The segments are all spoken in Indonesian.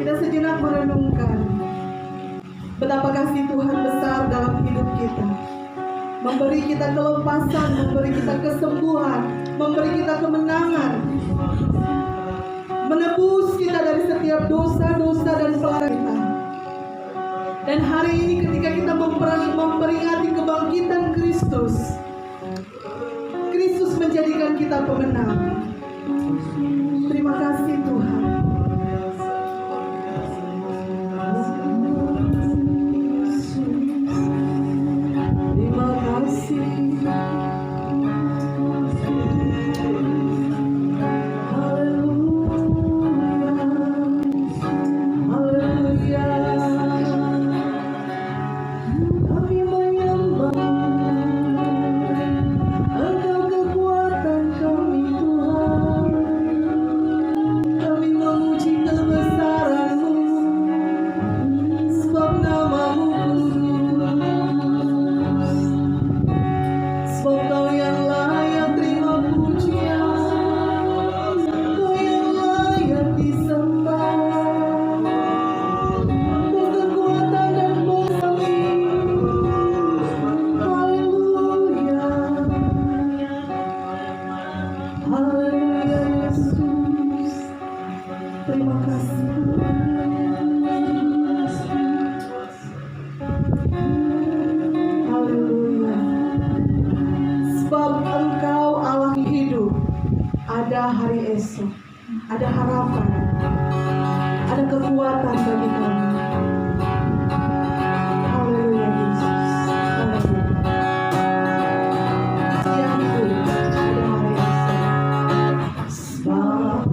Kita sejenak merenungkan betapa kasih Tuhan besar dalam hidup kita. Memberi kita kelepasan, memberi kita kesembuhan, memberi kita kemenangan, menebus kita dari setiap dosa-dosa dan pelanggaran kita. Dan hari ini ketika kita memperingati kebangkitan Kristus, Kristus menjadikan kita pemenang. Terima kasih Tuhan. Terima kasih. Ada hari esok, ada harapan, ada kekuatan bagi kami. Haleluya Yesus. Haleluya. Siang itu ada hari esok. Sebab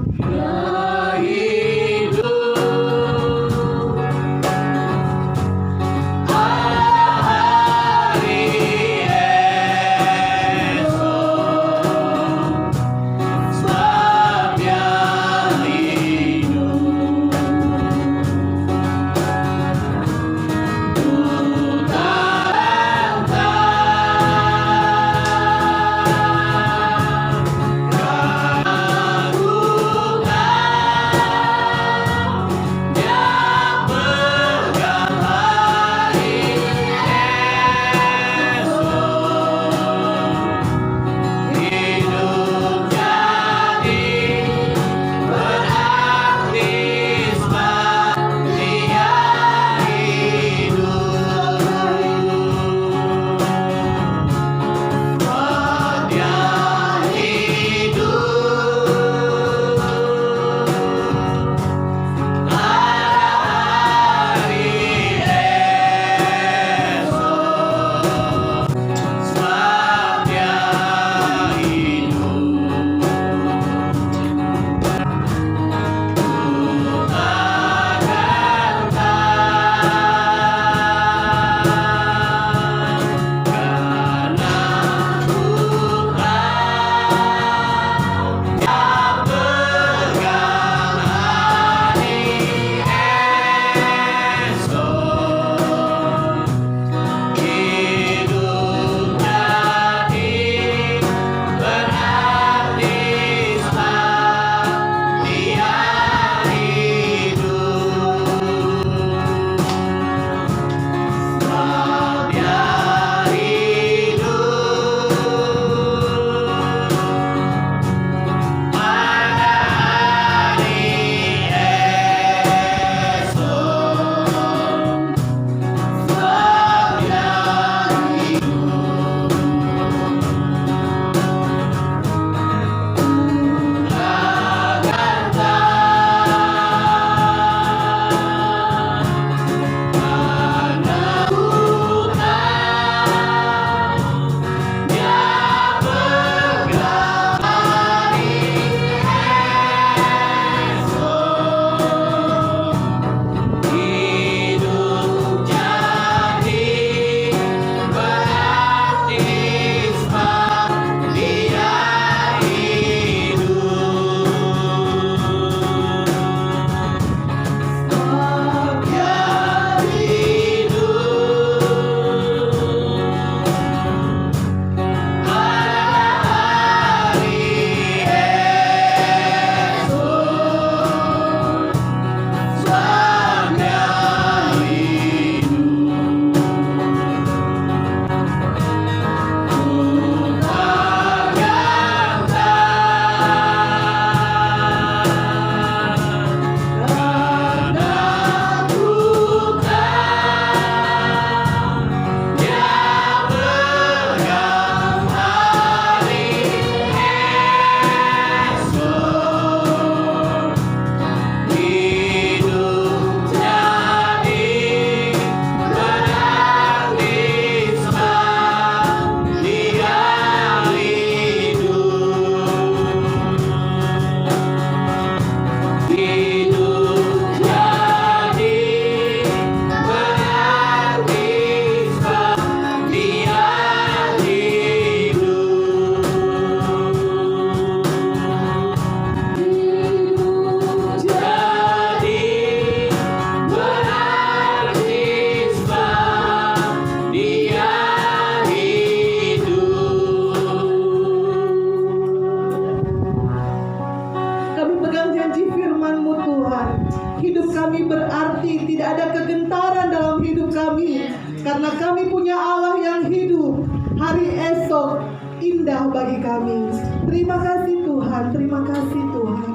kami berarti, tidak ada kegentaran dalam hidup kami, karena kami punya Allah yang hidup. Hari esok indah bagi kami. Terima kasih Tuhan, terima kasih Tuhan.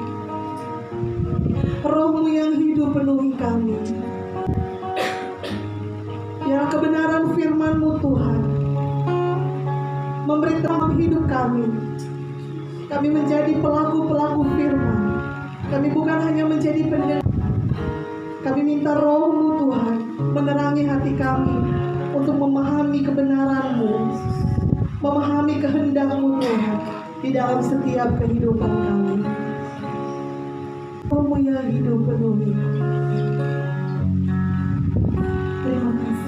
Roh-Mu yang hidup penuhi kami. Ya, kebenaran firman-Mu Tuhan memberi terang hidup kami. Kami menjadi pelaku-pelaku firman. Kami bukan hanya menjadi pendengar. Kami minta Roh-Mu Tuhan menerangi hati kami untuk memahami kebenaran-Mu, memahami kehendak-Mu Tuhan di dalam setiap kehidupan kami. Roh-Mu yang hidup penuhi. Terima kasih.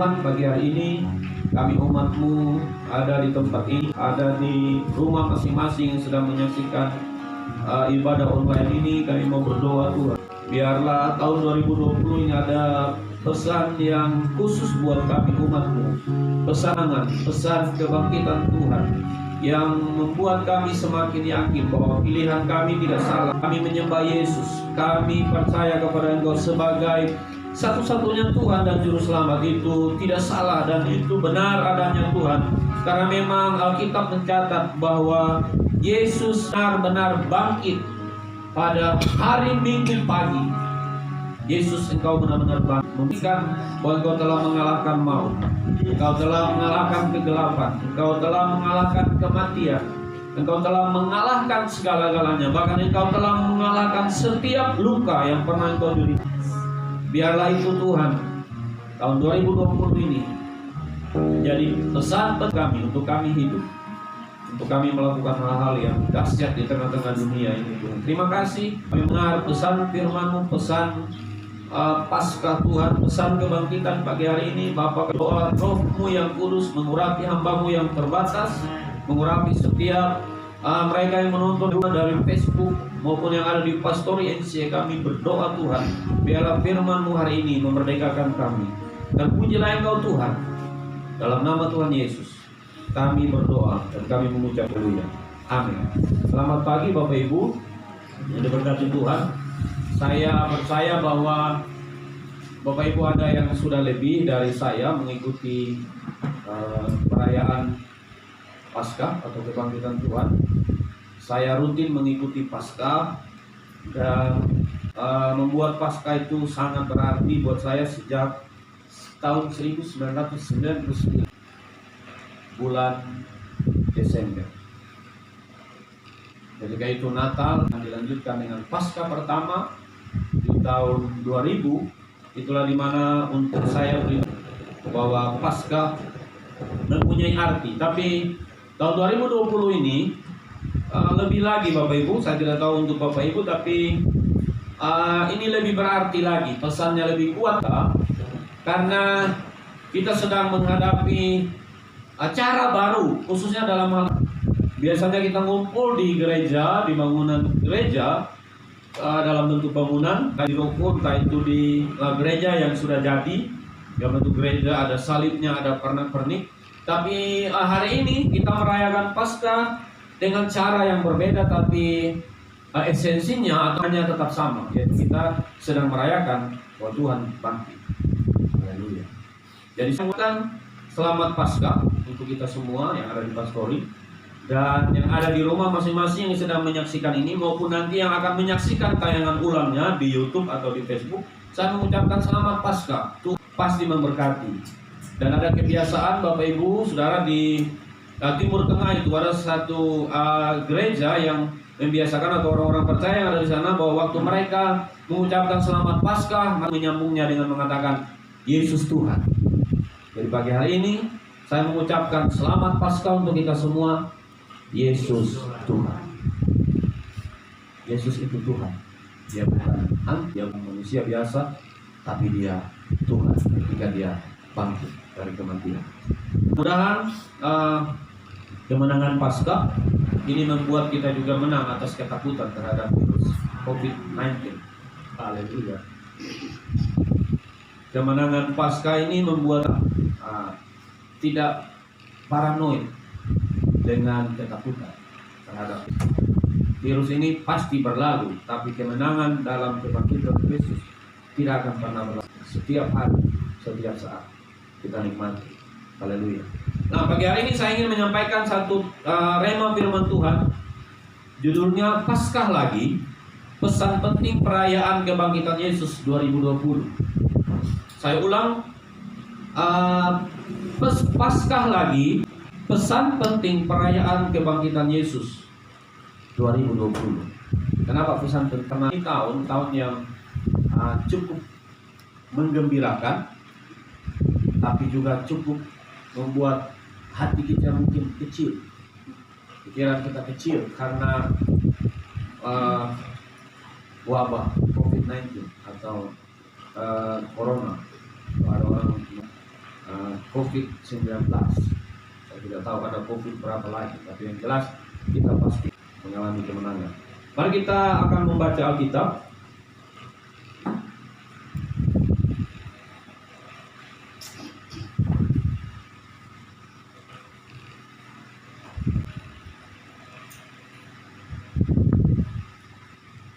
Pagi hari ini kami umat-Mu ada di tempat ini, ada di rumah masing-masing yang sedang menyaksikan ibadah online ini. Kami mau berdoa Tuhan, biarlah tahun 2020 ini ada pesan yang khusus buat kami umat-Mu, pesan kebangkitan Tuhan yang membuat kami semakin yakin bahwa pilihan kami tidak salah. Kami menyembah Yesus, kami percaya kepada Engkau sebagai satu-satunya Tuhan dan Juru Selamat. Itu tidak salah dan itu benar adanya Tuhan, karena memang Alkitab mencatat bahwa Yesus benar-benar bangkit pada hari Minggu pagi. Yesus, Engkau benar-benar bangkit, membuktikan bahwa Engkau telah mengalahkan maut, Engkau telah mengalahkan kegelapan, Engkau telah mengalahkan kematian, Engkau telah mengalahkan segala-galanya, bahkan Engkau telah mengalahkan setiap luka yang pernah Engkau derita. Biarlah itu Tuhan, tahun 2020 ini Jadi pesan kami untuk kami hidup, untuk kami melakukan hal-hal yang dahsyat di tengah-tengah dunia ini, Tuhan. Terima kasih kami mendengar pesan firman-Mu, pesan Paskah Tuhan, pesan kebangkitan pagi hari ini. Bapa, doa Roh-Mu yang kudus mengurapi hamba-Mu yang terbatas, mengurapi setiap mereka yang menonton dari Facebook maupun yang ada di Pastori NC. Kami berdoa Tuhan, biarlah firman-Mu hari ini memerdekakan kami. Dan pujilah Engkau Tuhan, dalam nama Tuhan Yesus kami berdoa dan kami mengucap haleluya. Amin. Selamat pagi Bapak Ibu yang diberkati Tuhan. Saya percaya bahwa Bapak Ibu ada yang sudah lebih dari saya mengikuti perayaan Paskah atau kebangkitan Tuhan. Saya rutin mengikuti Paskah dan membuat Paskah itu sangat berarti buat saya sejak tahun 1999 bulan Desember. Ketika itu Natal yang dilanjutkan dengan Paskah pertama di tahun 2000, itulah dimana untuk saya bahwa Paskah mempunyai arti. Tapi tahun 2020 ini lebih lagi Bapak Ibu, saya tidak tahu untuk Bapak Ibu, tapi ini lebih berarti lagi, pesannya lebih kuat karena kita sedang menghadapi acara baru, khususnya dalam hal biasanya kita ngumpul di gereja, di bangunan gereja, dalam bentuk bangunan, di ruko, entah itu di gereja yang sudah jadi, dalam bentuk gereja ada salibnya, ada pernak-pernik. Tapi hari ini kita merayakan Paskah dengan cara yang berbeda, tapi esensinya hanya tetap sama, yaitu kita sedang merayakan bahwa Tuhan bangkit. Haleluya. Jadi selamat Paskah untuk kita semua yang ada di Pastori dan yang ada di rumah masing-masing yang sedang menyaksikan ini maupun nanti yang akan menyaksikan tayangan ulangnya di YouTube atau di Facebook. Saya mengucapkan selamat Paskah. Tuhan pasti memberkati. Dan ada kebiasaan Bapak Ibu Saudara di Timur Tengah itu ada satu gereja yang membiasakan atau orang-orang percaya yang ada di sana bahwa waktu mereka mengucapkan selamat Paskah menyambungnya dengan mengatakan Yesus Tuhan. Jadi pagi hari ini saya mengucapkan selamat Paskah untuk kita semua. Yesus Tuhan. Yesus itu Tuhan. Dia bukan dia manusia biasa, tapi dia Tuhan ketika dia bangkit dari kematian. Mudah-mudahan kemenangan Paskah ini membuat kita juga menang atas ketakutan terhadap virus COVID-19. Haleluya. Kemenangan Paskah ini membuat tidak paranoid dengan ketakutan terhadap virus ini pasti berlalu, tapi kemenangan dalam kebangkitan Kristus tidak akan pernah berlalu. Setiap hari, setiap saat kita nikmati. Haleluya. Nah, pagi hari ini saya ingin menyampaikan satu rema firman Tuhan. Judulnya Paskah lagi, pesan penting perayaan kebangkitan Yesus 2020. Saya ulang, Paskah lagi, pesan penting perayaan kebangkitan Yesus 2020. Kenapa pesan penting? Karena ini tahun yang cukup menggembirakan, tapi juga cukup membuat hati kita mungkin kecil, pikiran kita kecil karena wabah COVID-19 atau Corona. Ada orang COVID-19, saya tidak tahu ada COVID berapa lagi, tapi yang jelas kita pasti mengalami kemenangan. Mari kita akan membaca Alkitab.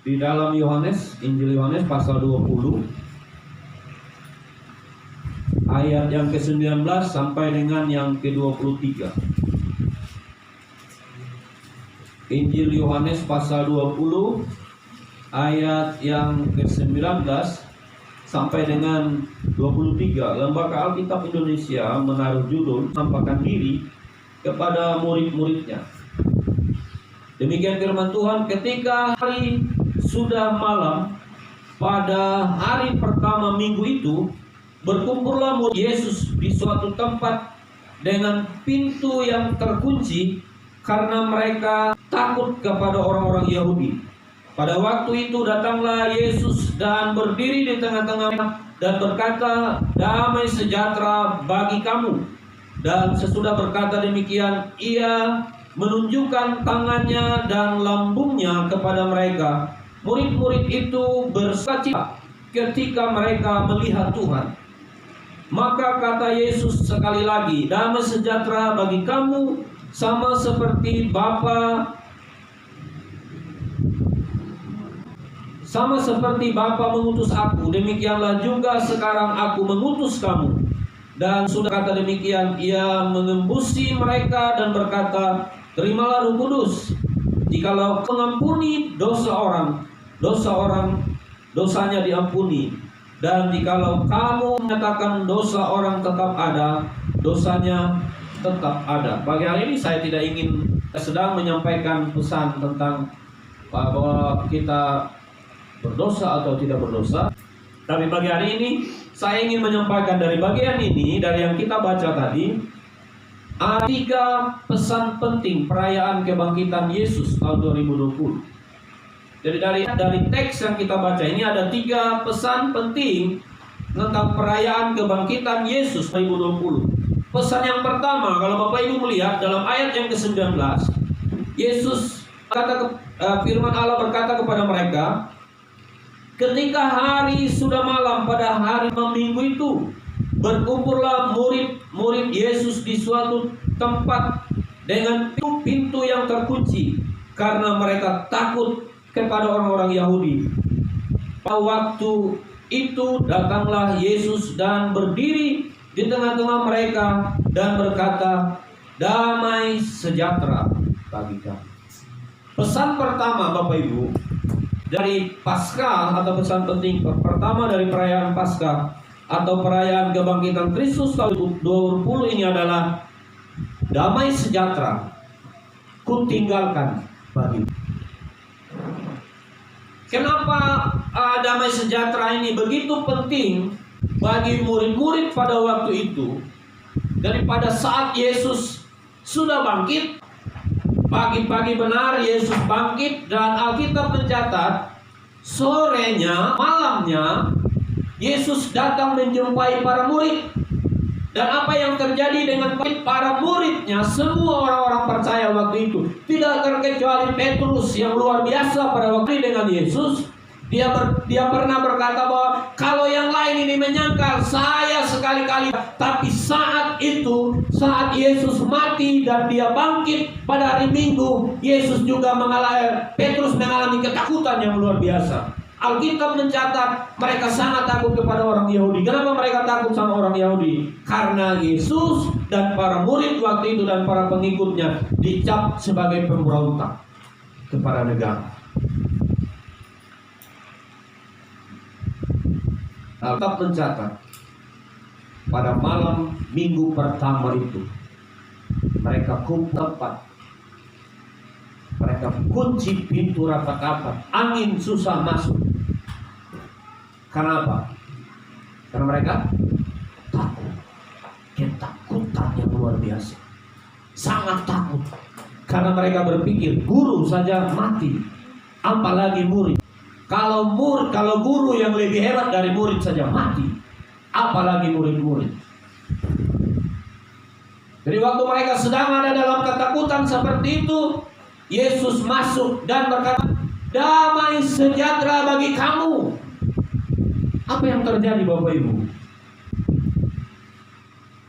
Di dalam Yohanes, Injil Yohanes pasal 20 ayat yang ke-19 sampai dengan yang ke-23. Injil Yohanes pasal 20 ayat yang ke-19 sampai dengan 23. Lembaga Alkitab Indonesia menaruh judul "Menampakkan diri kepada murid-muridnya". Demikian firman Tuhan, ketika hari sudah malam pada hari pertama minggu itu, berkumpullah murid Yesus di suatu tempat dengan pintu yang terkunci karena mereka takut kepada orang-orang Yahudi. Pada waktu itu datanglah Yesus dan berdiri di tengah-tengah dan berkata, "Damai sejahtera bagi kamu." Dan sesudah berkata demikian, ia menunjukkan tangannya dan lambungnya kepada mereka. Murid-murid itu bersukacita ketika mereka melihat Tuhan. Maka kata Yesus sekali lagi, "Damai sejahtera bagi kamu, sama seperti Bapa mengutus aku, demikianlah juga sekarang aku mengutus kamu." Dan sudah kata demikian, ia mengembusi mereka dan berkata, "Terimalah Roh Kudus. Jikalau mengampuni dosa orang, dosanya diampuni. Dan jikalau kamu menyatakan dosa orang tetap ada, dosanya tetap ada." Pagi hari ini saya tidak ingin sedang menyampaikan pesan tentang bahwa kita berdosa atau tidak berdosa. Tapi pagi hari ini saya ingin menyampaikan dari bagian ini, dari yang kita baca tadi, ada 3 pesan penting perayaan kebangkitan Yesus tahun 2020. Jadi dari teks yang kita baca ini ada 3 pesan penting tentang perayaan kebangkitan Yesus 2020. Pesan yang pertama, kalau Bapak Ibu melihat dalam ayat yang ke-19, Yesus firman Allah berkata kepada mereka, ketika hari sudah malam pada hari Minggu itu, berkumpullah murid-murid Yesus di suatu tempat dengan pintu yang terkunci karena mereka takut kepada orang-orang Yahudi. Pada waktu itu datanglah Yesus dan berdiri di tengah-tengah mereka dan berkata, "Damai sejahtera bagi kamu." Pesan pertama Bapak Ibu dari Paskah, atau pesan penting pertama dari perayaan Paskah atau perayaan kebangkitan Kristus tahun 2020 ini adalah damai sejahtera kutinggalkan bagimu. Kenapa damai sejahtera ini begitu penting bagi murid-murid pada waktu itu? Daripada saat Yesus sudah bangkit, pagi-pagi benar Yesus bangkit, dan Alkitab mencatat sorenya, malamnya Yesus datang menjumpai para murid. Dan apa yang terjadi dengan para muridnya? Semua orang-orang percaya waktu itu, tidak terkecuali Petrus yang luar biasa pada waktu dengan Yesus. Dia pernah berkata bahwa kalau yang lain ini menyangkal, saya sekali-kali. Tapi saat itu, saat Yesus mati dan dia bangkit pada hari Minggu, Petrus mengalami ketakutan yang luar biasa. Alkitab mencatat mereka sangat takut kepada orang Yahudi. Kenapa mereka takut sama orang Yahudi? Karena Yesus dan para murid waktu itu dan para pengikutnya dicap sebagai pemberontak kepada negara. Alkitab mencatat pada malam Minggu pertama itu mereka kumpul tempat, mereka kunci pintu rapat-rapat, angin susah masuk. Kenapa? Karena mereka takut, ketakutan yang luar biasa, sangat takut. Karena mereka berpikir guru saja mati, apalagi murid. Kalau guru yang lebih hebat dari murid saja mati, apalagi murid-murid. Jadi waktu mereka sedang ada dalam ketakutan seperti itu, Yesus masuk dan berkata, "Damai sejahtera bagi kamu." Apa yang terjadi Bapak Ibu?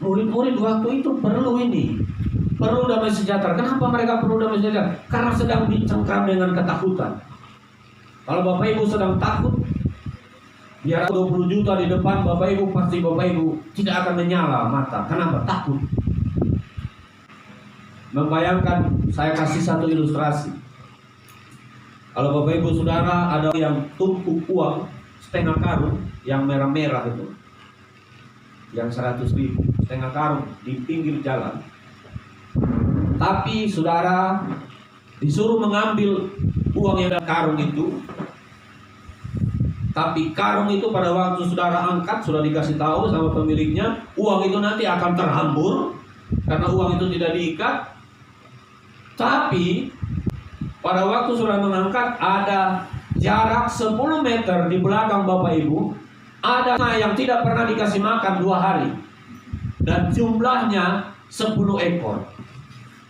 Murid-murid waktu itu perlu damai sejahtera. Kenapa mereka perlu damai sejahtera? Karena sedang dicengkram dengan ketakutan. Kalau Bapak Ibu sedang takut, biar 20 juta di depan Bapak Ibu, pasti Bapak Ibu tidak akan menyala mata. Kenapa? Takut. Membayangkan, saya kasih satu ilustrasi. Kalau Bapak Ibu Saudara ada yang tumpuk uang setengah karung yang merah-merah itu, yang 100.000, setengah karung di pinggir jalan. Tapi saudara disuruh mengambil uang yang ada karung itu. Tapi karung itu pada waktu saudara angkat, sudah dikasih tahu sama pemiliknya, uang itu nanti akan terhambur karena uang itu tidak diikat. Tapi pada waktu saudara mengangkat, ada jarak 10 meter di belakang Bapak Ibu, ada yang tidak pernah dikasih makan 2 hari, dan jumlahnya 10 ekor.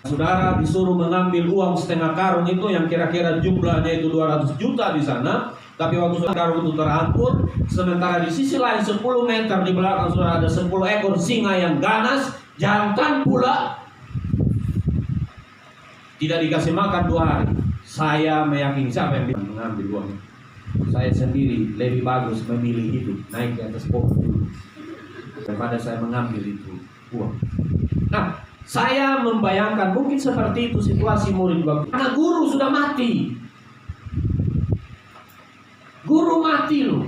Saudara disuruh mengambil uang setengah karung itu yang kira-kira jumlahnya itu 200 juta di sana. Tapi waktu saudara karung itu terampur, sementara di sisi lain 10 meter di belakang saudara ada 10 ekor singa yang ganas, jantan pula, tidak dikasih makan 2 hari. Saya meyakini, siapa yang bisa mengambil uangnya? Saya sendiri lebih bagus memilih hidup naik di atas pohon dulu daripada saya mengambil itu uang. Nah, saya membayangkan mungkin seperti itu situasi murid waktu. Karena guru sudah mati. Guru mati loh.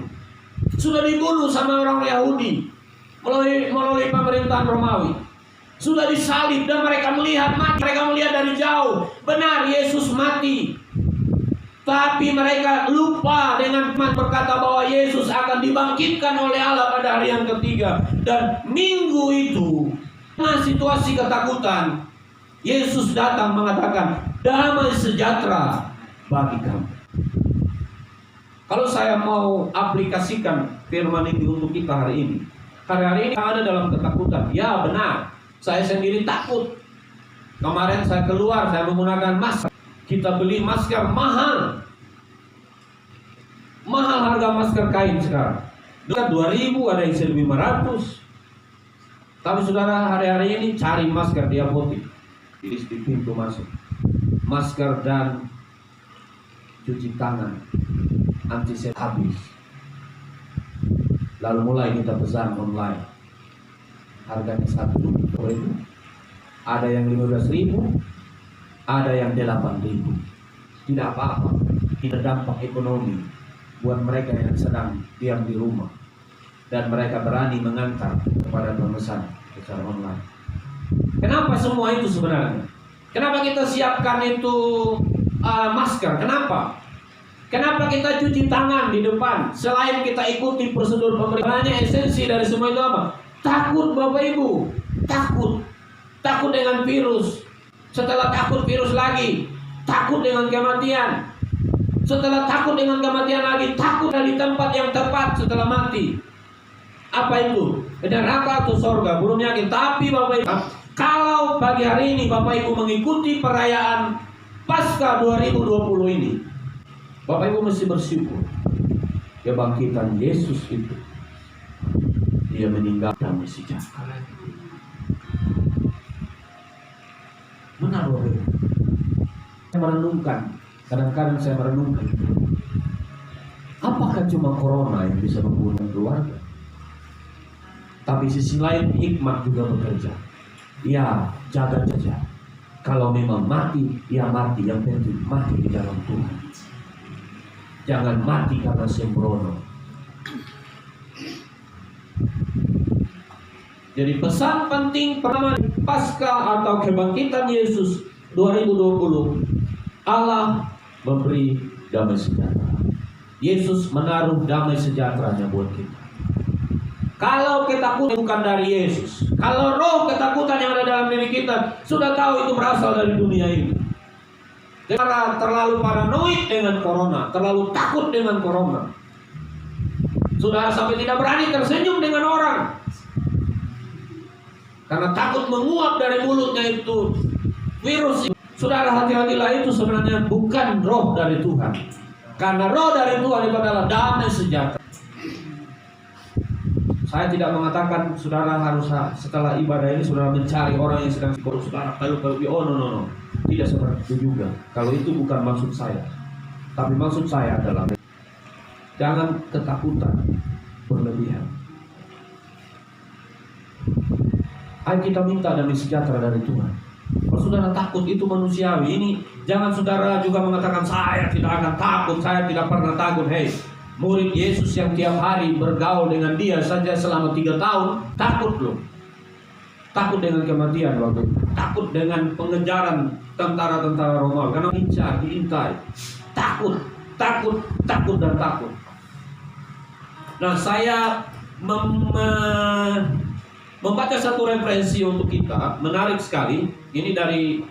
Sudah dibunuh sama orang Yahudi melalui pemerintahan Romawi. Sudah disalib dan mereka melihat mati. Mereka melihat dari jauh. Benar, Yesus mati. Tapi mereka lupa dengan berkata bahwa Yesus akan dibangkitkan oleh Allah pada hari yang ketiga. Dan minggu itu, nah, situasi ketakutan, Yesus datang mengatakan, damai sejahtera bagi kamu. Kalau saya mau aplikasikan firman ini untuk kita hari ini, hari ini ada dalam ketakutan. Ya benar, saya sendiri takut. Kemarin saya keluar, saya menggunakan masker. Kita beli masker mahal. Mahal harga masker kain sekarang. Dekat 2.000, ada yang 1.500. Tapi saudara hari-hari ini cari masker di apotek, di pintu masuk, masker dan cuci tangan, antiseptik habis. Lalu mulai kita pesan online, harganya 1.000, ada yang 15.000, ada yang 8.000. Tidak apa-apa, tidak dampak ekonomi buat mereka yang sedang diam di rumah. Dan mereka berani mengantar kepada pemesan secara online. Kenapa semua itu sebenarnya? Kenapa kita siapkan itu masker? Kenapa? Kenapa kita cuci tangan di depan? Selain kita ikuti prosedur pemerintahnya, esensi dari semua itu apa? Takut Bapak Ibu. Takut. Takut dengan virus. Setelah takut virus lagi, takut dengan kematian. Setelah takut dengan kematian lagi, takut dari tempat yang tepat setelah mati. Apa itu? Neraka atau sorga? Belum yakin. Tapi Bapak Ibu, kalau pagi hari ini Bapak Ibu mengikuti perayaan Paskah 2020 ini, Bapak Ibu mesti bersyukur. Kebangkitan Yesus itu, Dia meninggal damai sejahtera. Benar Bapak Ibu. Saya merenungkan, kadang-kadang saya merenungkan, apakah cuma corona yang bisa membunuh keluarga? Tapi sisi lain hikmat juga bekerja. Ya, jaga saja. Kalau memang mati, ya mati. Yang penting mati di dalam Tuhan. Jangan mati karena sembrono. Jadi pesan penting pertama Paskah atau kebangkitan Yesus 2020, Allah memberi damai sejahtera. Yesus menaruh damai sejahteranya buat kita. Kalau ketakutan bukan dari Yesus, kalau roh ketakutan yang ada dalam diri kita sudah tahu itu berasal dari dunia ini. Karena terlalu paranoid dengan corona, terlalu takut dengan corona, sudah sampai tidak berani tersenyum dengan orang. Karena takut menguap dari mulutnya itu virus. Saudara, hati-hatilah, itu sebenarnya bukan roh dari Tuhan. Karena roh dari Tuhan itu adalah damai sejahtera. Saya tidak mengatakan saudara harus setelah ibadah ini saudara mencari orang yang sedang sibuk saudara kalau no. Tidak seperti itu juga. Kalau itu bukan maksud saya. Tapi maksud saya adalah jangan ketakutan berlebihan. Ayo kita minta damai sejahtera dari Tuhan. Kalau saudara takut itu manusiawi. Ini jangan saudara juga mengatakan saya tidak akan takut, saya tidak pernah takut. Hei, murid Yesus yang tiap hari bergaul dengan Dia saja selama 3 tahun takut loh. Takut dengan kematian waktu itu. Takut dengan pengejaran tentara-tentara Romawi karena incar, diintai. Takut dan takut. Nah, saya membaca satu referensi untuk kita, menarik sekali. Ini dari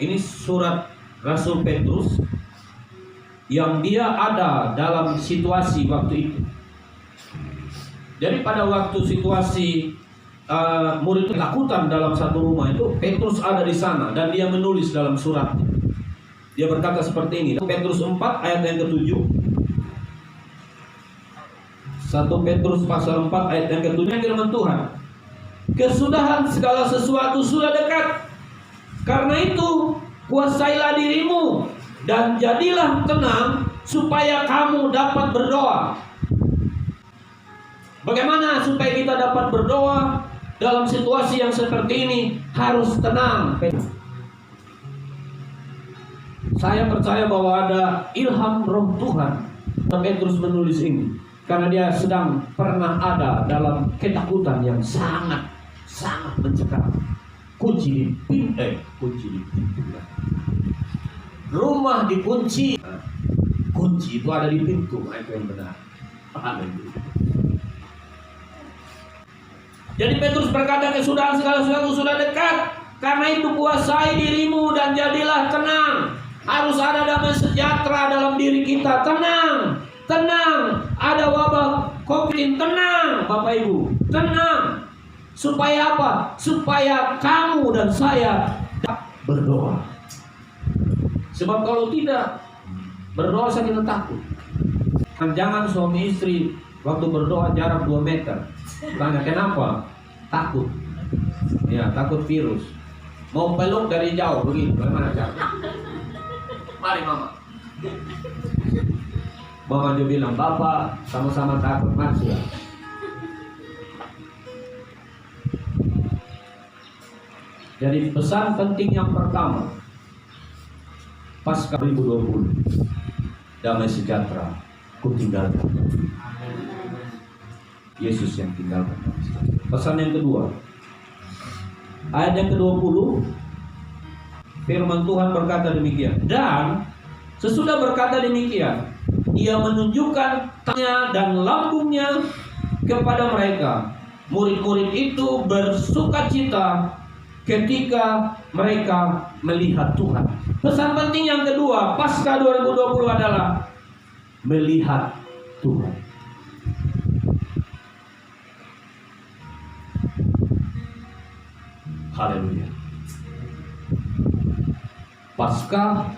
ini surat Rasul Petrus yang dia ada dalam situasi waktu itu. Jadi pada waktu situasi murid ketakutan dalam satu rumah itu, Petrus ada di sana dan dia menulis dalam suratnya. Dia berkata seperti ini, Petrus 4 ayat yang ke-7. 1 Petrus pasal 4 ayat yang ke-7, firman Tuhan. Kesudahan segala sesuatu sudah dekat. Karena itu, kuasailah dirimu dan jadilah tenang supaya kamu dapat berdoa. Bagaimana supaya kita dapat berdoa dalam situasi yang seperti ini? Harus tenang. Saya percaya bahwa ada ilham roh Tuhan. Petrus menulis ini karena dia sedang pernah ada dalam ketakutan yang sangat mencekam. Kunci di pintu. Rumah dikunci. Kunci itu ada di pintu. Itu yang benar. Haleluya. Jadi Petrus berkata, kesudahan segala sesuatu sudah dekat. Karena itu kuasai dirimu dan jadilah tenang. Harus ada damai sejahtera dalam diri kita. Tenang. Ada wabah COVID, tenang Bapak Ibu. Tenang. Supaya apa? Supaya kamu dan saya berdoa. Sebab kalau tidak berdoa saya kita takut. Jangan suami istri waktu berdoa jarak 2 meter. Tanya kenapa? Takut. Ya, takut virus. Mau peluk dari jauh begitu. Bagaimana cara? Mari mama. Mama dia bilang, Bapak sama-sama takut. Masih. Jadi pesan penting yang pertama, pasca 2020, damai sejahtera ku tinggalkan. Yesus yang tinggalkan. Pesan yang kedua, ayat yang ke-20, firman Tuhan berkata demikian. Dan sesudah berkata demikian, ia menunjukkan tangannya dan lambungnya kepada mereka. Murid-murid itu bersukacita ketika mereka melihat Tuhan. Pesan penting yang kedua, pasca 2020 adalah melihat Tuhan. Haleluya. Pasca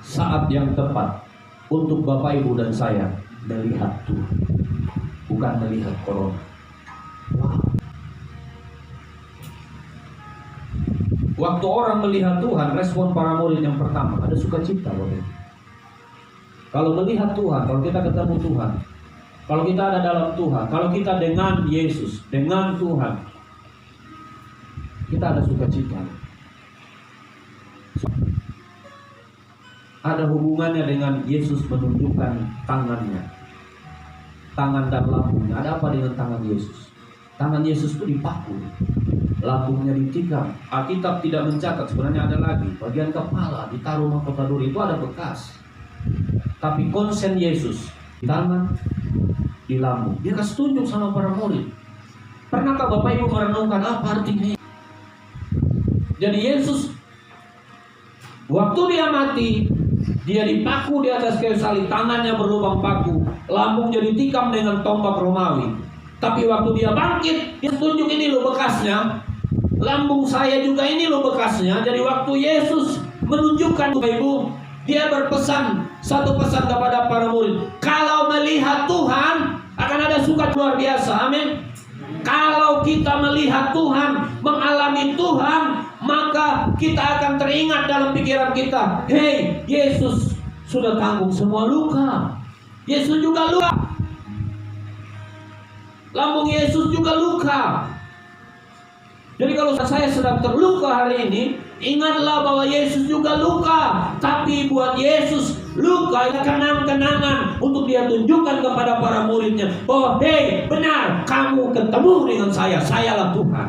saat yang tepat untuk Bapak Ibu dan saya melihat Tuhan, bukan melihat corona. Wow. Waktu orang melihat Tuhan, respon para murid yang pertama ada sukacita, Bapak Ibu. Kalau melihat Tuhan, kalau kita ketemu Tuhan, kalau kita ada dalam Tuhan, kalau kita dengan Yesus, dengan Tuhan, kita ada sukacita. Ada hubungannya dengan Yesus menunjukkan tangannya, tangan dan lambungnya. Ada apa dengan tangan Yesus? Tangan Yesus itu dipaku, lambungnya ditikam. Alkitab tidak mencatat, sebenarnya ada lagi. Bagian kepala ditaruh mahkota duri, itu ada bekas. Tapi konsen Yesus di tangan, di lambung. Dia kasih tunjuk sama para murid. Pernahkah Bapak Ibu merenungkan apa artinya? Jadi Yesus waktu dia mati, dia dipaku di atas kayu salib, tangannya berlubang paku, lambung jadi tikam dengan tombak Romawi. Tapi waktu dia bangkit, dia tunjuk ini loh bekasnya, lambung saya juga ini loh bekasnya. Jadi waktu Yesus menunjukkan, Bapak Ibu, dia berpesan satu pesan kepada para murid. Kalau melihat Tuhan akan ada sukacita luar biasa. Amin. Kalau kita melihat Tuhan, mengalami Tuhan, maka kita akan teringat dalam pikiran kita, hei, Yesus sudah tanggung semua luka. Yesus juga luka. Lambung Yesus juga luka. Jadi kalau saya sedang terluka hari ini, ingatlah bahwa Yesus juga luka. Tapi buat Yesus, luka itu kenang-kenangan untuk dia tunjukkan kepada para muridnya bahwa, hei, benar, kamu ketemu dengan saya. Sayalah Tuhan.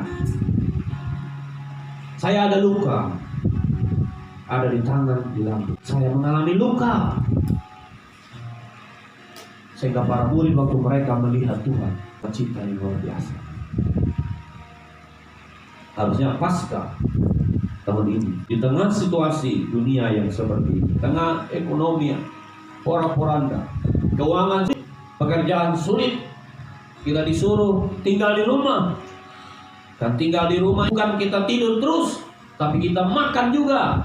Saya ada luka, ada di tangan, di lambung. Saya mengalami luka. Sehingga para murid waktu mereka melihat Tuhan, Cita yang luar biasa. Harusnya pasca tahun ini, di tengah situasi dunia yang seperti ini, tengah ekonomi porak-poranda, keuangan, pekerjaan sulit, kita disuruh tinggal di rumah. Dan tinggal di rumah bukan kita tidur terus, tapi kita makan juga.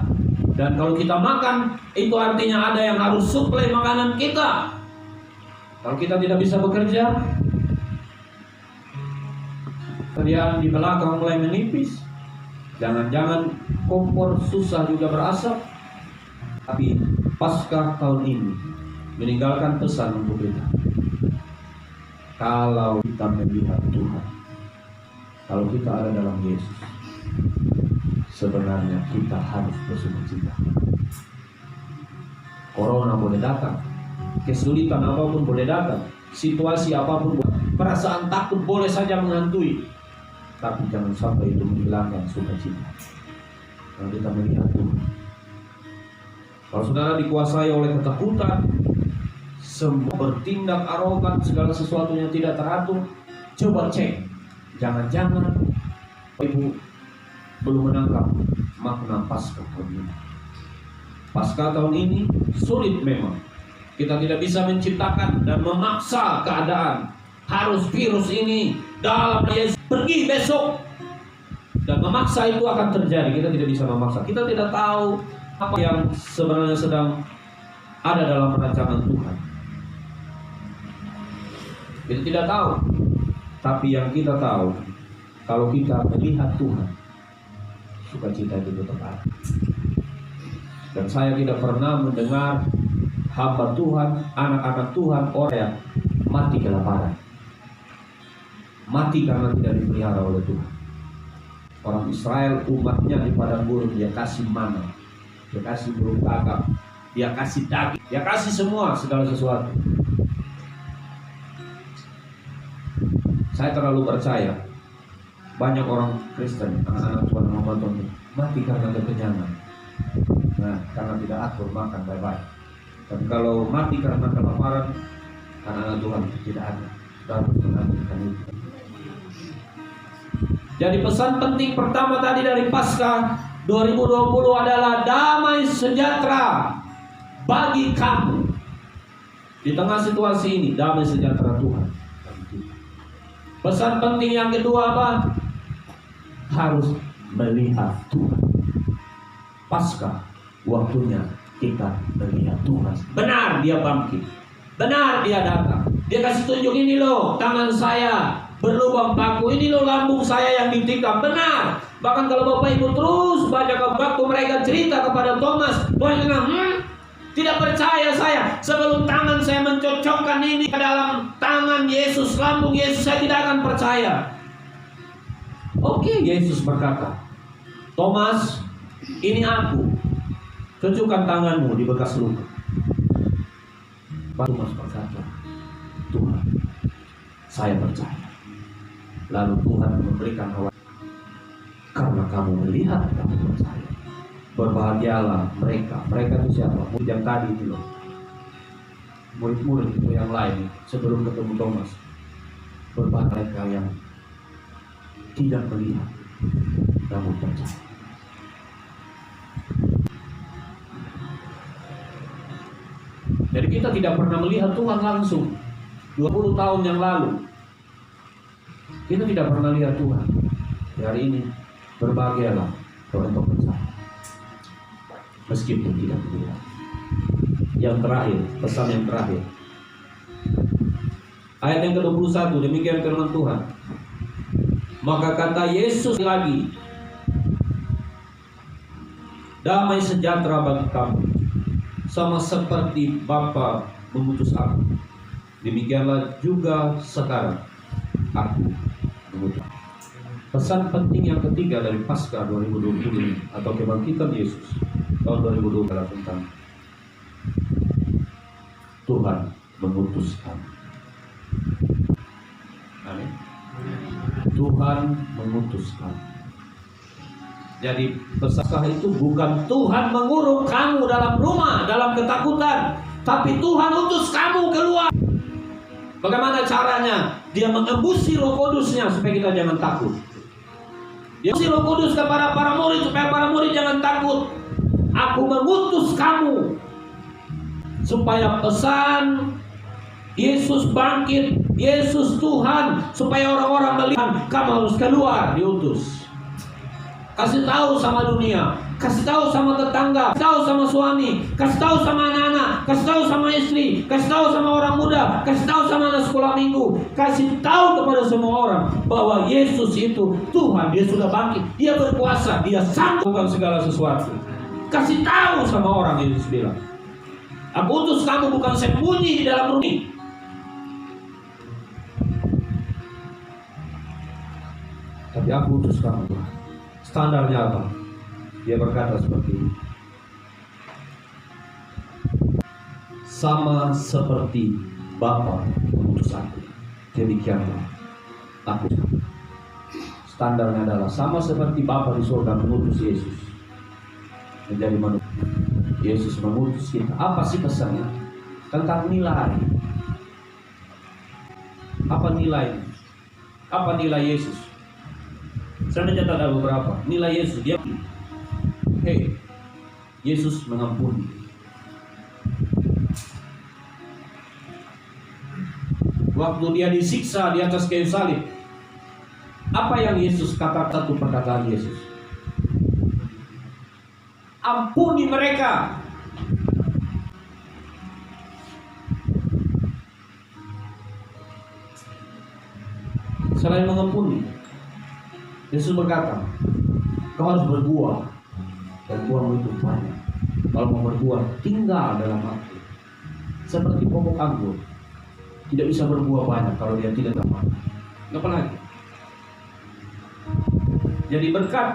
Dan kalau kita makan, itu artinya ada yang harus suplai makanan kita. Kalau kita tidak bisa bekerja, pekerjaan di belakang mulai menipis. Jangan-jangan kompor susah juga berasap. Tapi pasca tahun ini meninggalkan pesan untuk kita. Kalau kita melihat Tuhan, kalau kita ada dalam Yesus, sebenarnya kita harus bersukacita. Corona boleh datang, kesulitan apapun boleh datang, situasi apapun, perasaan takut boleh saja menghantui, tapi jangan sampai itu menghilangkan sukacita. Kalau kita melihat Tuhan, kalau saudara dikuasai oleh ketakutan, semua bertindak arogan, segala sesuatu yang tidak teratur, coba cek, jangan-jangan ibu belum menangkap makna pasca tahun ini. Pasca tahun ini sulit memang. Kita tidak bisa menciptakan dan memaksa keadaan. Harus virus ini dalam Yesus pergi besok, dan memaksa itu akan terjadi. Kita tidak bisa memaksa. Kita tidak tahu apa yang sebenarnya sedang ada dalam rancangan Tuhan. Kita tidak tahu. Tapi yang kita tahu, kalau kita melihat Tuhan, sukacita itu tetap ada. Dan saya tidak pernah mendengar hamba Tuhan, anak-anak Tuhan, orang yang mati kelaparan, mati karena tidak dipelihara oleh Tuhan. Orang Israel, umatnya di padang gurun, dia kasih mana, dia kasih burung gagak, dia kasih daging, dia kasih semua, segala sesuatu. Saya terlalu percaya banyak orang Kristen, anak-anak Tuhan, hamba Tuhan, mati karena kekenyangan. Nah, karena tidak atur makan baik-baik. Tapi kalau mati karena kelaparan, anak-anak Tuhan tidak ada. Kita harus menantikan itu. Jadi pesan penting pertama tadi dari Paskah 2020 adalah damai sejahtera bagi kamu. Di tengah situasi ini, damai sejahtera Tuhan. Pesan penting yang kedua apa? Harus melihat Tuhan. Paskah, waktunya kita melihat Tuhan. Benar dia bangkit, benar dia datang. Dia kasih tunjuk, ini loh tangan saya berlubang paku, ini loh lambung saya yang ditikam. Benar. Bahkan kalau Bapak Ibu terus baca waktu mereka cerita kepada Thomas, tidak percaya saya, sebelum tangan saya mencocokkan ini ke dalam tangan Yesus, lambung Yesus, saya tidak akan percaya. Oke, Yesus berkata, Thomas, ini aku, cocokkan tanganmu di bekas luka. Thomas berkata, Tuhan, saya percaya. Lalu Tuhan memberikan hawa, karena kamu melihat, kamu percaya. Berbahagialah mereka. Mereka itu siapa? Murid yang tadi itu loh, murid-murid itu yang lain sebelum ketemu Thomas. Berbahagia mereka yang tidak melihat, namun percaya. Jadi kita tidak pernah melihat Tuhan langsung. 20 tahun yang lalu kita tidak pernah lihat Tuhan. Hari ini berbahagialah untuk percaya, meskipun tidak melihat. Yang terakhir, pesan yang terakhir, ayat yang ke-21, demikian firman Tuhan. Maka kata Yesus lagi, damai sejahtera bagi kamu, sama seperti Bapa mengutus aku, demikianlah juga sekarang aku mengutus. Pesan penting yang ketiga dari Paskah 2020 atau kebangkitan Yesus tahun 2020 adalah tentang Tuhan mengutuskan. Amin. Tuhan mengutuskan. Jadi Paskah itu bukan Tuhan mengurung kamu dalam rumah, dalam ketakutan, tapi Tuhan utus kamu keluar. Bagaimana caranya? Dia mengembusi Roh Kudus-Nya supaya kita jangan takut. Dia mengembusi Roh Kudus kepada para murid supaya para murid jangan takut. Aku mengutus kamu supaya pesan Yesus bangkit, Yesus Tuhan, supaya orang-orang melihat kamu harus keluar, diutus. Kasih tahu sama dunia, kasih tahu sama tetangga, kasih tahu sama suami, kasih tahu sama anak-anak, kasih tahu sama istri, kasih tahu sama orang muda, kasih tahu sama anak sekolah minggu, kasih tahu kepada semua orang bahwa Yesus itu Tuhan, Dia sudah bangkit, Dia berkuasa, Dia sanggup melakukan segala sesuatu. Kasih tahu sama orang, Yesus bilang. Aku utus kamu bukan sembunyi di dalam rumah. Tapi aku utus kamu. Standarnya apa? Dia berkata seperti ini. Sama seperti Bapa mengutus aku, demikianlah aku. Standarnya adalah sama seperti Bapa di surga mengutus Yesus menjadi manusia. Yesus mengutus kita. Apa sih pesannya? Tentang nilai. Apa nilai? Apa nilai Yesus? Saya mencatat ada beberapa. Nilai Yesus, Dia Yesus mengampuni. Waktu Dia disiksa di atas kayu salib, apa yang Yesus katakan? Satu perkataan Yesus, ampuni mereka. Selain mengampuni, Yesus berkata, kau harus berbuah, dan buahmu itu banyak. Kalau mau berbuah, tinggal dalam aku. Seperti pokok anggur, tidak bisa berbuah banyak kalau dia tidak dapat. Apa lagi? Jadi berkat,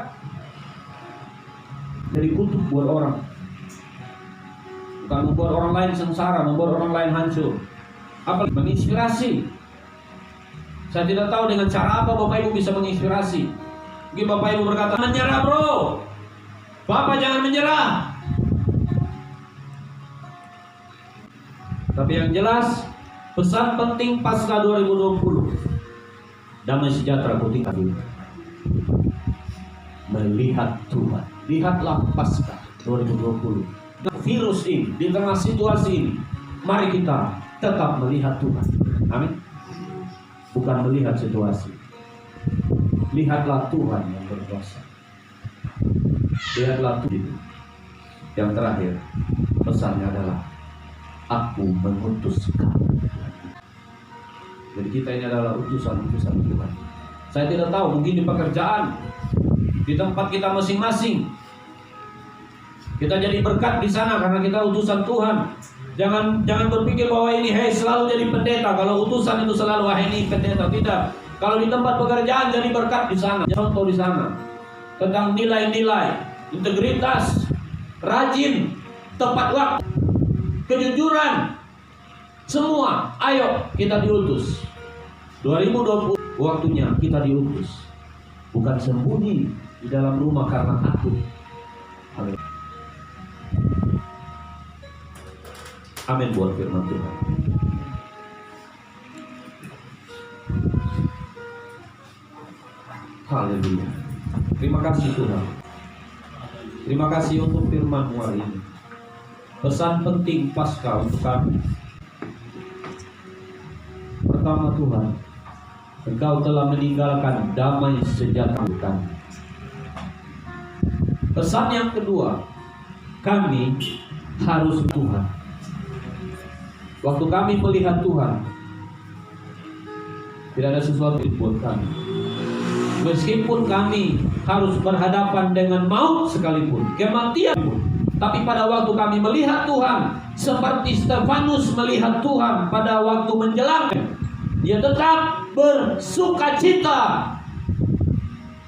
jadi kutuk buat orang. Bukan membuat orang lain sengsara, membuat orang lain hancur. Apa? Menginspirasi. Saya tidak tahu dengan cara apa Bapak Ibu bisa menginspirasi. Mungkin Bapak Ibu berkata, menyerah bro, Bapak jangan menyerah. Tapi yang jelas, pesan penting Paskah 2020, damai sejahtera ku tinggal di melihat Tuhan. Lihatlah Paskah 2020. Virus ini, di tengah situasi ini, mari kita tetap melihat Tuhan. Amin. Bukan melihat situasi. Lihatlah Tuhan yang berkuasa. Lihatlah Tuhan. Yang terakhir, pesannya adalah aku mengutus kamu. Jadi kita ini adalah utusan-utusan Tuhan. Saya tidak tahu, mungkin di pekerjaan, di tempat kita masing-masing, kita jadi berkat di sana karena kita utusan Tuhan. Jangan berpikir bahwa ini selalu jadi pendeta. Kalau utusan itu selalu ini pendeta, tidak. Kalau di tempat pekerjaan jadi berkat di sana. Contoh di sana tentang nilai-nilai, integritas, rajin, tepat waktu, kejujuran, semua. Ayo kita diutus. 2020 waktunya kita diutus. Bukan sembunyi di dalam rumah karena takut. Amin. Amin buat firman Tuhan. Haleluya. Terima kasih Tuhan. Terima kasih untuk firman-Mu hari ini. Pesan penting Paskah untuk kami. Pertama Tuhan, Engkau telah meninggalkan damai sejahtera kami. Pesan yang kedua, kami harus Tuhan. Waktu kami melihat Tuhan, tidak ada sesuatu buat kami. Meskipun kami harus berhadapan dengan maut sekalipun, kematian pun, tapi pada waktu kami melihat Tuhan, seperti Stefanus melihat Tuhan pada waktu menjelang, dia tetap bersukacita.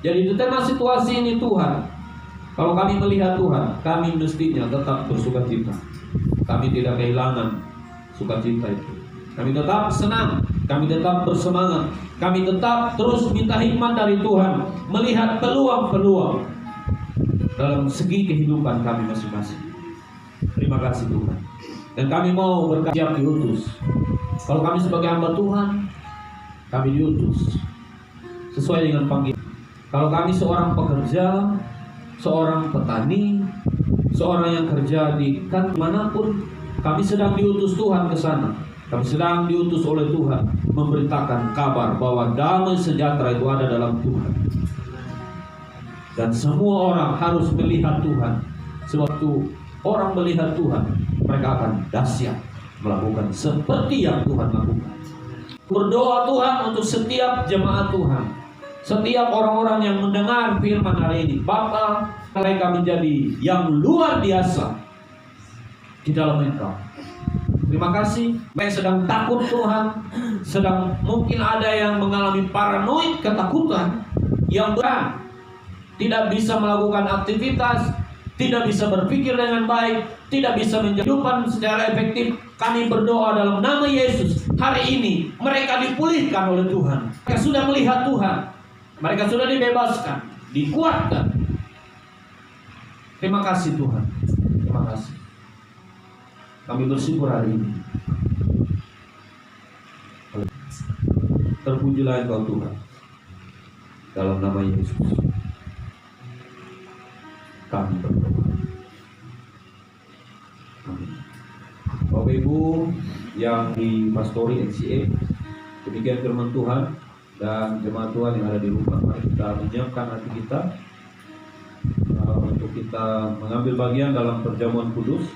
Jadi di tengah situasi ini Tuhan, kalau kami melihat Tuhan, kami mestinya tetap bersukacita. Kami tidak kehilangan sukacita itu. Kami tetap senang, kami tetap bersemangat, kami tetap terus minta hikmat dari Tuhan, melihat peluang-peluang dalam segi kehidupan kami masing-masing. Terima kasih Tuhan. Dan kami mau bersiap diutus. Kalau kami sebagai hamba Tuhan, Kami diutus sesuai dengan panggilan. Kalau kami seorang pekerja, seorang petani, seorang yang kerja di kantor manapun, kami sedang diutus Tuhan ke sana. Kami sedang diutus oleh Tuhan memberitakan kabar bahwa damai sejahtera itu ada dalam Tuhan. Dan semua orang harus melihat Tuhan. Sebab itu orang melihat Tuhan, mereka akan dahsyat melakukan seperti yang Tuhan lakukan. Berdoa Tuhan untuk setiap jemaat Tuhan, setiap orang-orang yang mendengar firman hari ini. Bapa, mereka menjadi yang luar biasa di dalam Engkau. Terima kasih. Mereka sedang takut Tuhan, sedang mungkin ada yang mengalami paranoid, ketakutan, yang berat, tidak bisa melakukan aktivitas, tidak bisa berpikir dengan baik, tidak bisa menjalani kehidupan secara efektif. Kami berdoa dalam nama Yesus, hari ini mereka dipulihkan oleh Tuhan. Mereka sudah melihat Tuhan, mereka sudah dibebaskan, dikuatkan. Terima kasih Tuhan, terima kasih. Kami bersyukur hari ini. Terpujilah Engkau Tuhan, dalam nama Yesus kami berdoa. Amin. Bapak Ibu yang di Pastori NCA, demikian firman Tuhan, dan jemaat Tuhan yang ada di rumah, mari kita menyiapkan hati kita untuk kita mengambil bagian dalam perjamuan kudus.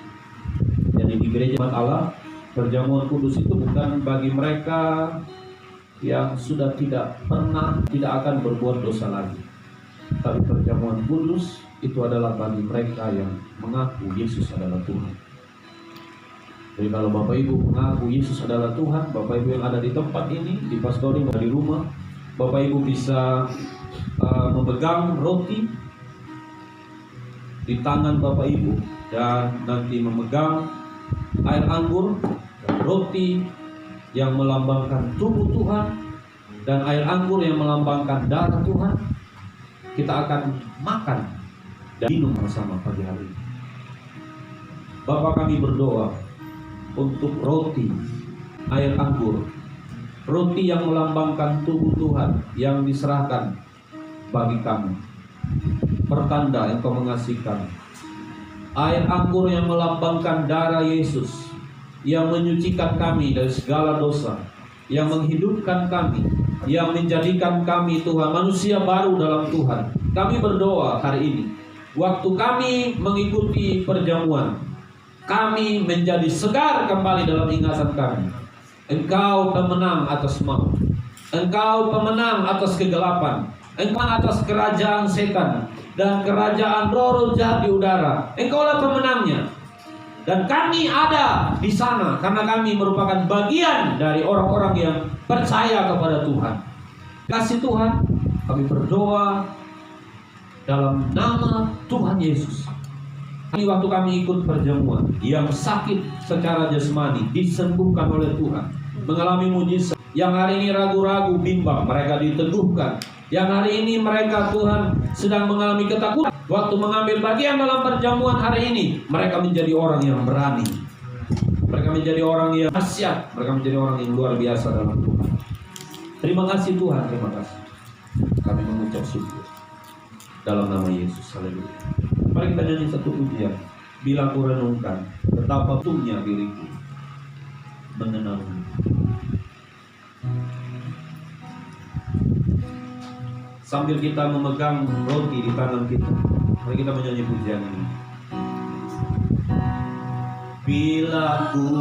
Jadi di gereja jemaat Allah, perjamuan kudus itu bukan bagi mereka yang sudah tidak akan berbuat dosa lagi. Tapi perjamuan kudus itu adalah bagi mereka yang mengaku Yesus adalah Tuhan. Jadi kalau Bapak Ibu mengaku Yesus adalah Tuhan, Bapak Ibu yang ada di tempat ini, di Pastori, di rumah, Bapak Ibu bisa memegang roti di tangan Bapak Ibu, dan nanti memegang air anggur dan roti yang melambangkan tubuh Tuhan, dan air anggur yang melambangkan darah Tuhan. Kita akan makan dan minum bersama pagi hari ini. Bapa, kami berdoa untuk roti, air anggur, roti yang melambangkan tubuh Tuhan yang diserahkan bagi kami, pertanda Engkau mengasihi kami. Air anggur yang melambangkan darah Yesus yang menyucikan kami dari segala dosa, yang menghidupkan kami, yang menjadikan kami Tuhan manusia baru dalam Tuhan. Kami berdoa hari ini, waktu kami mengikuti perjamuan, kami menjadi segar kembali dalam ingatan kami. Engkau pemenang atas maut, Engkau pemenang atas kegelapan, Engkau atas kerajaan setan dan kerajaan roh jahat di udara. Engkaulah pemenangnya. Dan kami ada di sana karena kami merupakan bagian dari orang-orang yang percaya kepada Tuhan. Kasih Tuhan, kami berdoa dalam nama Tuhan Yesus. Ini waktu kami ikut perjamuan, yang sakit secara jasmani disembuhkan oleh Tuhan, mengalami mujizat. Yang hari ini ragu-ragu, bimbang, mereka diteguhkan. Yang hari ini mereka Tuhan sedang mengalami ketakutan, waktu mengambil bagian dalam perjamuan hari ini, mereka menjadi orang yang berani. Mereka menjadi orang yang dahsyat. Mereka menjadi orang yang luar biasa dalam Tuhan. Terima kasih Tuhan, terima kasih. Kami mengucap syukur dalam nama Yesus. Haleluya. Mari kita nyanyi satu pujian. Bila ku renungkan betapa utuhnya diriku mengenalmu. Sambil kita memegang roti di tangan kita, mari kita menyanyi pujian ini. Bila ku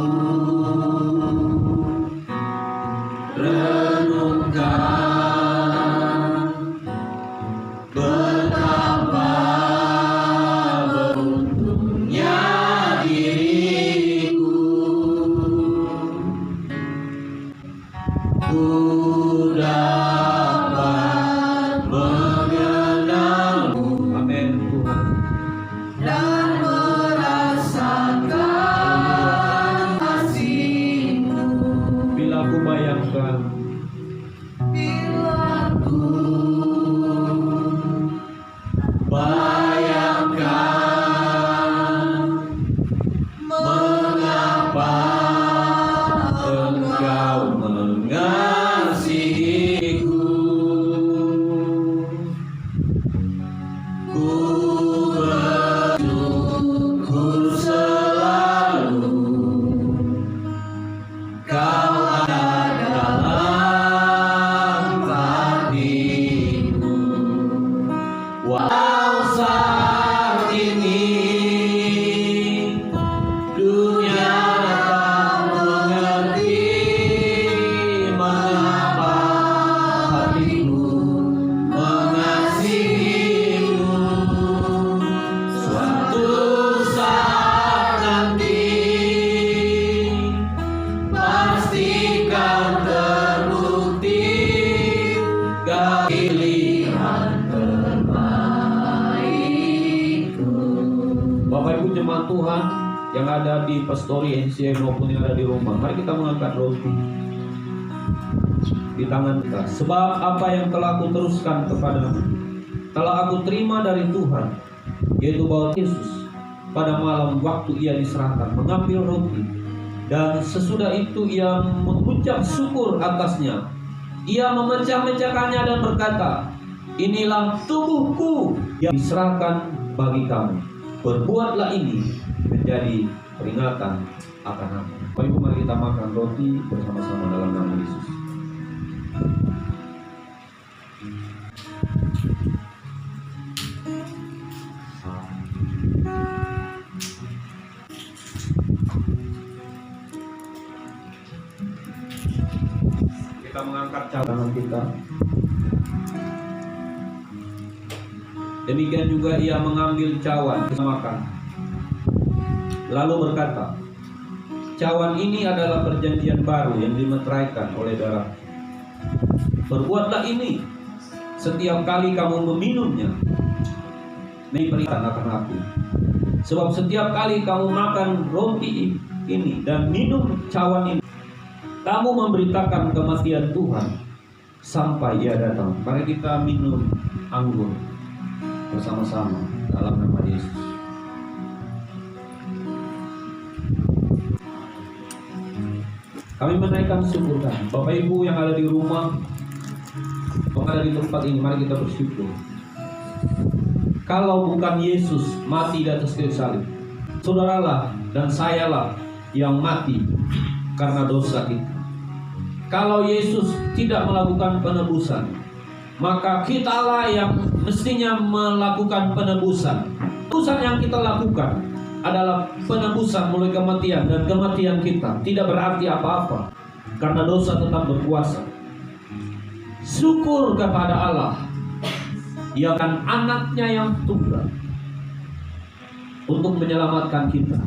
renungkan betapa beruntungnya diriku, ku dapat mengenalmu. Amin Tuhan. Dan merasakan kasih Bapak Ibu jemaat Tuhan yang ada di Pastori NCA maupun yang ada di rumah, mari kita mengangkat roti di tangan kita. Sebab apa yang telah aku teruskan kepadamu telah aku terima dari Tuhan, yaitu bahwa Yesus pada malam waktu ia diserahkan mengambil roti, dan sesudah itu ia mengucap syukur atasnya. Ia memecah-mecahkannya dan berkata, inilah tubuhku yang diserahkan bagi kamu. Berbuatlah ini menjadi peringatan akan aku. Bapak Ibu, mari kita makan roti bersama-sama dalam nama Yesus. Kita mengangkat cawan kita. Demikian juga ia mengambil cawan, kita makan. Lalu berkata, cawan ini adalah perjanjian baru yang dimeteraikan oleh darah. Berbuatlah ini setiap kali kamu meminumnya, ini peringatan akan aku. Sebab setiap kali kamu makan roti ini dan minum cawan ini, kamu memberitakan kematian Tuhan sampai ia datang. Mari kita minum anggur bersama-sama dalam nama Yesus. Kami menaikkan syukur kami. Bapak Ibu yang ada di rumah, yang ada di tempat ini, mari kita bersyukur. Kalau bukan Yesus mati di atas kayu salib, saudaralah dan sayalah yang mati karena dosa kita. Kalau Yesus tidak melakukan penebusan, maka kitalah yang mestinya melakukan penebusan. Penebusan yang kita lakukan adalah penebusan melalui kematian, dan kematian kita tidak berarti apa-apa karena dosa tetap berkuasa. Syukur kepada Allah yang akan anaknya yang tunggal untuk menyelamatkan kita,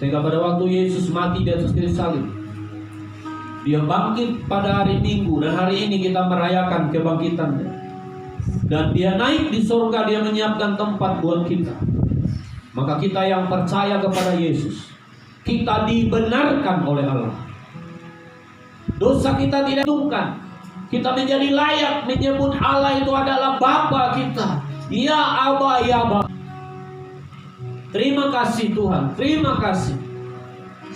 sehingga pada waktu Yesus mati di atas kayu salib, dia bangkit pada hari Minggu, dan hari ini kita merayakan kebangkitannya. Dan dia naik di surga, dia menyiapkan tempat buat kita. Maka kita yang percaya kepada Yesus, kita dibenarkan oleh Allah. Dosa kita tidak ditungkan. Kita menjadi layak menyebut Allah itu adalah Bapa kita. Ya Aba, ya Bapa. Terima kasih Tuhan, terima kasih.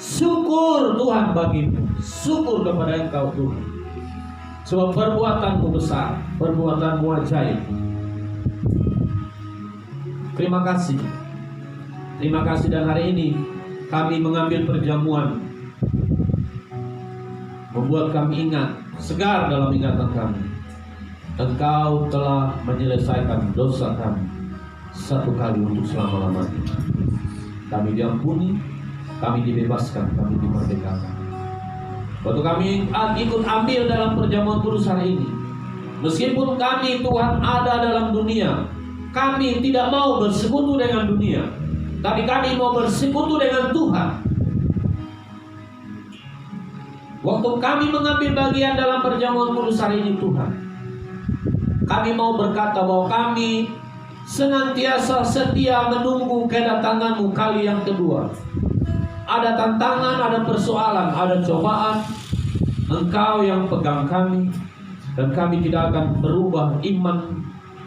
Syukur Tuhan bagimu, syukur kepada Engkau Tuhan. Sebab perbuatanmu besar, perbuatanmu ajaib. Terima kasih. Terima kasih, dan hari ini kami mengambil perjamuan, membuat kami ingat, segar dalam ingatan kami. Engkau telah menyelesaikan dosa kami satu kali untuk selama-lamanya. Kami diampuni, kami dibebaskan, kami dimerdekakan. Waktu kami ikut ambil dalam perjamuan kudus hari ini, meskipun kami Tuhan ada dalam dunia, kami tidak mau bersekutu dengan dunia, tapi kami mau bersekutu dengan Tuhan. Waktu kami mengambil bagian dalam perjamuan kudus hari ini Tuhan, kami mau berkata bahwa kami senantiasa setia menunggu kedatangan-Mu kali yang kedua. Ada tantangan, ada persoalan, ada cobaan, Engkau yang pegang kami, dan kami tidak akan berubah iman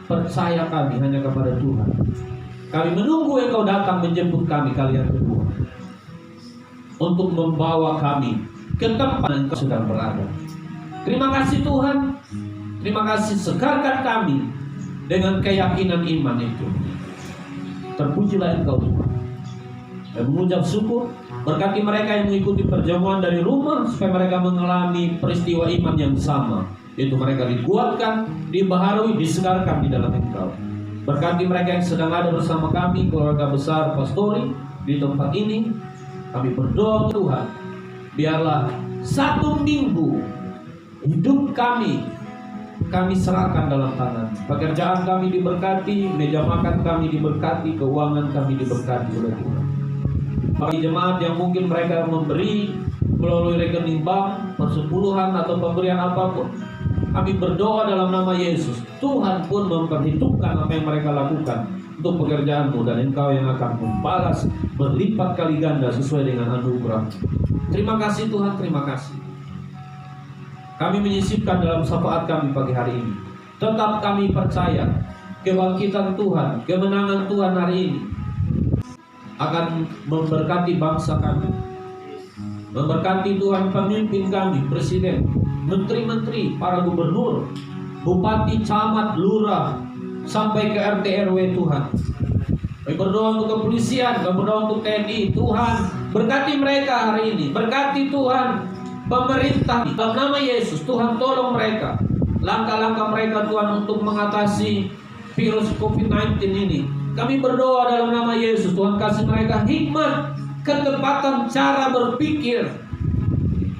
percaya kami hanya kepada Tuhan. Kami menunggu Engkau datang menjemput kami kali yang kedua, untuk membawa kami ke tempat Engkau sedang berada. Terima kasih Tuhan. Terima kasih, segarkan kami dengan keyakinan iman itu. Terpujilah Engkau Tuhan. Dan mengucap syukur, berkati mereka yang mengikuti perjamuan dari rumah, supaya mereka mengalami peristiwa iman yang sama, yaitu mereka dikuatkan, dibaharui, disegarkan di dalam Engkau. Berkati mereka yang sedang ada bersama kami, keluarga besar Pastori di tempat ini. Kami berdoa Tuhan, biarlah satu minggu hidup kami serahkan dalam tangan. Pekerjaan kami diberkati, meja makan kami diberkati, keuangan kami diberkati oleh Tuhan. Bagi jemaat yang mungkin mereka memberi melalui rekening bank, persepuluhan atau pemberian apapun, Kami berdoa dalam nama Yesus, Tuhan pun memperhitungkan apa yang mereka lakukan untuk pekerjaanmu, dan Engkau yang akan membalas berlipat kali ganda sesuai dengan anugerah. Terima kasih Tuhan, terima kasih. Kami menyisipkan dalam syafaat kami pagi hari ini. Tetap kami percaya kebangkitan Tuhan, kemenangan Tuhan hari ini akan memberkati bangsa kami, memberkati Tuhan pemimpin kami, presiden, menteri-menteri, para gubernur, bupati, camat, lurah, sampai ke RT RW Tuhan. Kami berdoa untuk kepolisian, kami berdoa untuk TNI. Tuhan berkati mereka hari ini, berkati Tuhan pemerintah dalam nama Yesus. Tuhan tolong mereka, langkah-langkah mereka Tuhan untuk mengatasi virus COVID-19 ini. Kami berdoa dalam nama Yesus, Tuhan kasih mereka hikmat, ketepatan cara berpikir,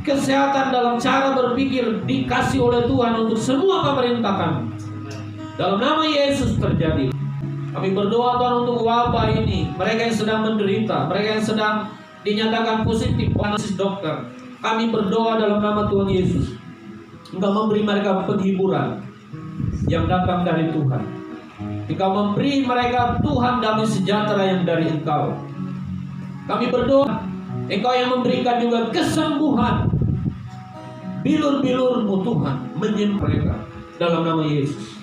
kesehatan dalam cara berpikir dikasih oleh Tuhan untuk semua pemerintah kami. Dalam nama Yesus terjadi. Kami berdoa Tuhan untuk wabah ini, mereka yang sedang menderita, mereka yang sedang dinyatakan positif analisis dokter. Kami berdoa dalam nama Tuhan Yesus, Engkau memberi mereka penghiburan yang datang dari Tuhan. Engkau memberi mereka Tuhan damai sejahtera yang dari Engkau. Kami berdoa Engkau yang memberikan juga kesembuhan. Bilur-bilur-Mu Tuhan menyembuhkan mereka dalam nama Yesus.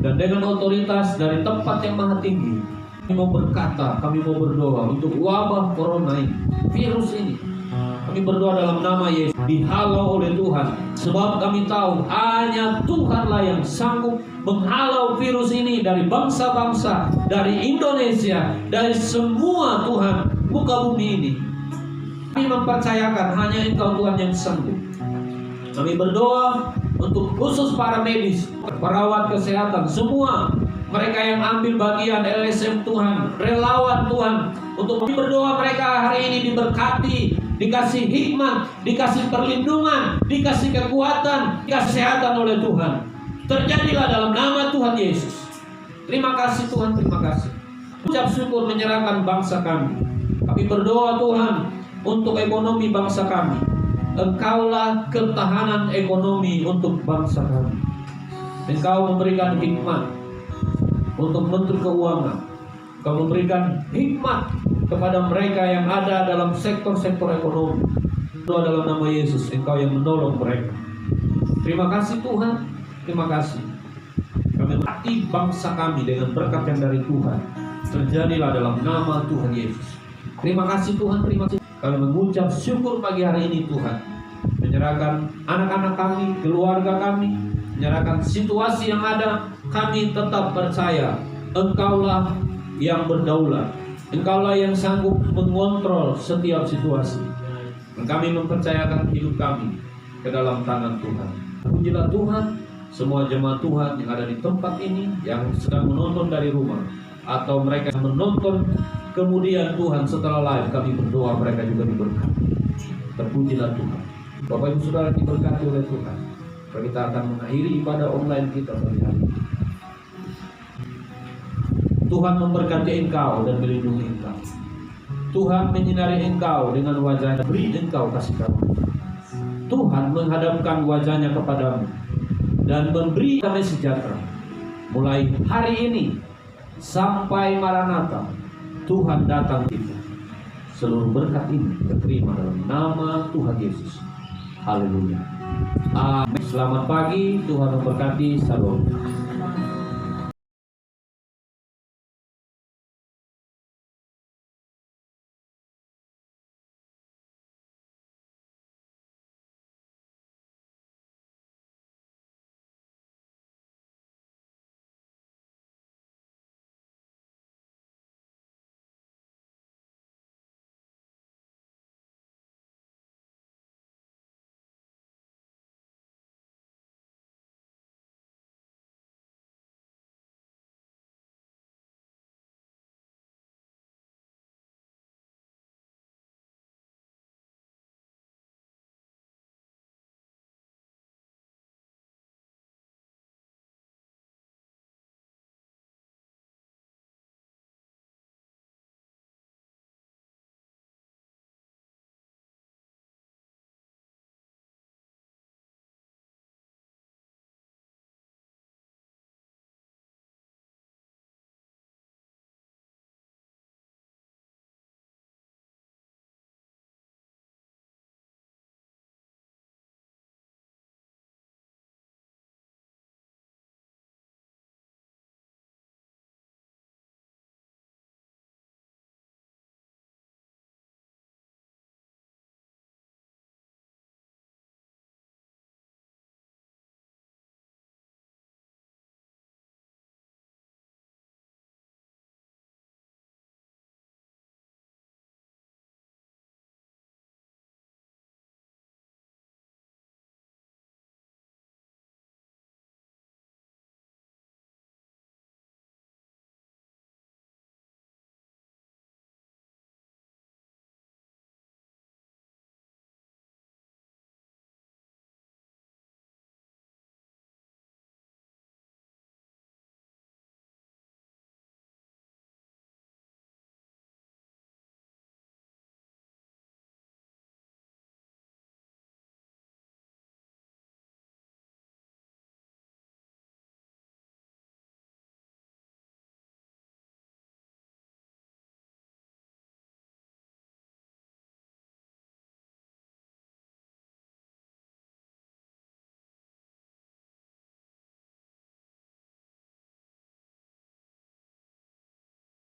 Dan dengan otoritas dari tempat yang maha tinggi, kami mau berkata, kami mau berdoa untuk wabah corona ini, virus ini. Kami berdoa dalam nama Yesus, dihalau oleh Tuhan. Sebab kami tahu hanya Tuhanlah yang sanggup menghalau virus ini dari bangsa-bangsa, dari Indonesia, dari semua Tuhan muka bumi ini. Kami mempercayakan hanya Engkau Tuhan yang sanggup. Kami berdoa untuk khusus para medis, perawat kesehatan, semua mereka yang ambil bagian LSM Tuhan, relawan Tuhan, untuk kami berdoa mereka hari ini diberkati, dikasih hikmat, dikasih perlindungan, dikasih kekuatan, dikasih kesehatan oleh Tuhan. Terjadilah dalam nama Tuhan Yesus. Terima kasih Tuhan, terima kasih. Ucap syukur menyerahkan bangsa kami. Kami berdoa Tuhan untuk ekonomi bangsa kami. Engkaulah ketahanan ekonomi untuk bangsa kami. Engkau memberikan hikmat untuk Menteri Keuangan. Engkau memberikan hikmat kepada mereka yang ada dalam sektor-sektor ekonomi. Doa dalam nama Yesus, Engkau yang menolong mereka. Terima kasih Tuhan, terima kasih. Kami berkati bangsa kami dengan berkat yang dari Tuhan. Terjadilah dalam nama Tuhan Yesus. Terima kasih Tuhan, terima kasih. Kami mengucap syukur pagi hari ini Tuhan. Menyerahkan anak-anak kami, keluarga kami, menyerahkan situasi yang ada. Kami tetap percaya Engkaulah yang berdaulat, Engkaulah yang sanggup mengontrol setiap situasi. Dan kami mempercayakan hidup kami ke dalam tangan Tuhan. Pujilah Tuhan, semua jemaat Tuhan yang ada di tempat ini, yang sedang menonton dari rumah, atau mereka yang menonton kemudian Tuhan setelah live, kami berdoa mereka juga diberkati. Terpujilah Tuhan. Bapak Ibu Saudara diberkati oleh Tuhan. Kita akan mengakhiri ibadah online kita pada hari ini. Tuhan memberkati engkau dan melindungi engkau. Tuhan menyinari engkau dengan wajahnya, beri engkau kasih karunia. Tuhan menghadapkan wajahnya kepadamu dan memberi damai sejahtera. Mulai hari ini sampai Maranatha, Tuhan datang kita. Seluruh berkat ini diterima dalam nama Tuhan Yesus. Haleluya. Amin. Selamat pagi, Tuhan memberkati. Salam.